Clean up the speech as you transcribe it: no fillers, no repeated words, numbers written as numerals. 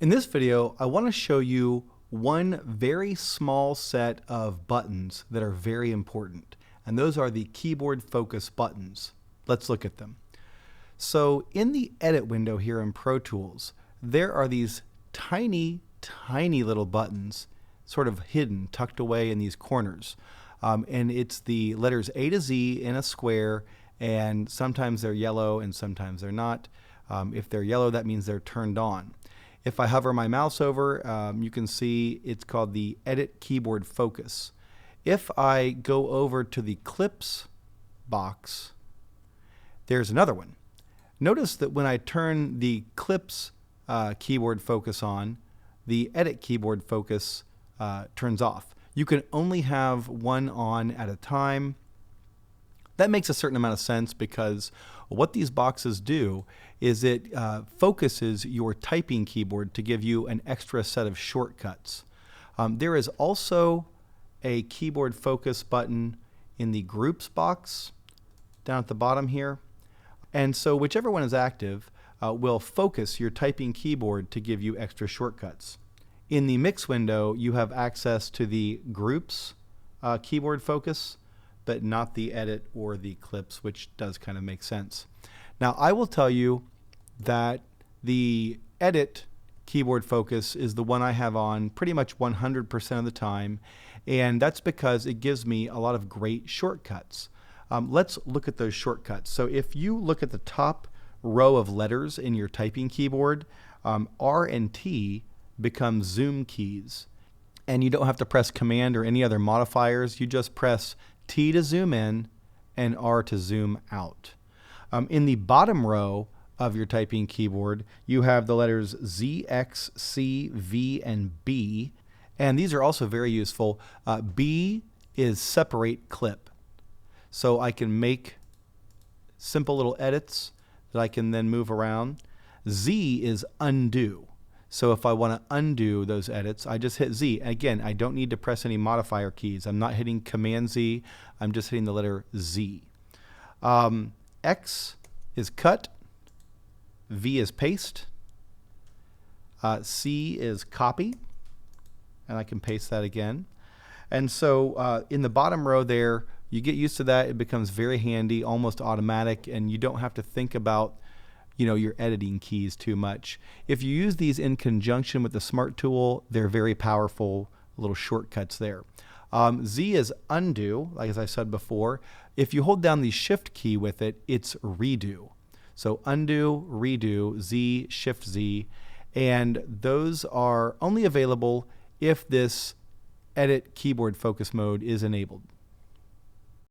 In this video, I want to show you one very small set of buttons that are very important, and those are the keyboard focus buttons. Let's look at them. So in the edit window here in Pro Tools, there are these tiny little buttons sort of hidden, tucked away in these corners. And it's the letters A to Z in a square, and sometimes they're yellow and sometimes they're not. If they're yellow, that means they're turned on. If I hover my mouse over, you can see it's called the Edit Keyboard Focus. If I go over to the Clips box, there's another one. Notice that when I turn the Clips keyboard focus on, the Edit Keyboard Focus turns off. You can only have one on at a time. That makes a certain amount of sense because what these boxes do is it focuses your typing keyboard to give you an extra set of shortcuts. There is also a keyboard focus button in the Groups box down at the bottom here. And so whichever one is active will focus your typing keyboard to give you extra shortcuts. In the Mix window, you have access to the Groups keyboard focus, but not the Edit or the Clips, which does kind of make sense. Now, I will tell you that the Edit keyboard focus is the one I have on pretty much 100% of the time, and that's because it gives me a lot of great shortcuts. Let's look at those shortcuts. So if you look at the top row of letters in your typing keyboard, R and T become zoom keys, and you don't have to press Command or any other modifiers. You just press T to zoom in and R to zoom out. In the bottom row of your typing keyboard, you have the letters Z, X, C, V, and B, and these are also very useful. B is separate clip, so I can make simple little edits that I can then move around. Z is undo. So if I want to undo those edits, I just hit Z. Again, I don't need to press any modifier keys. I'm not hitting Command Z. I'm just hitting the letter Z. X is cut. V is paste. C is copy. And I can paste that again. And so in the bottom row there, you get used to that. It becomes very handy, almost automatic, and you don't have to think about your editing keys too much. If you use these in conjunction with the Smart Tool, they're very powerful little shortcuts there. Z is undo, like as I said before. If you hold down the Shift key with it, it's redo. So undo, redo, Z, Shift Z, and those are only available if this Edit Keyboard Focus mode is enabled.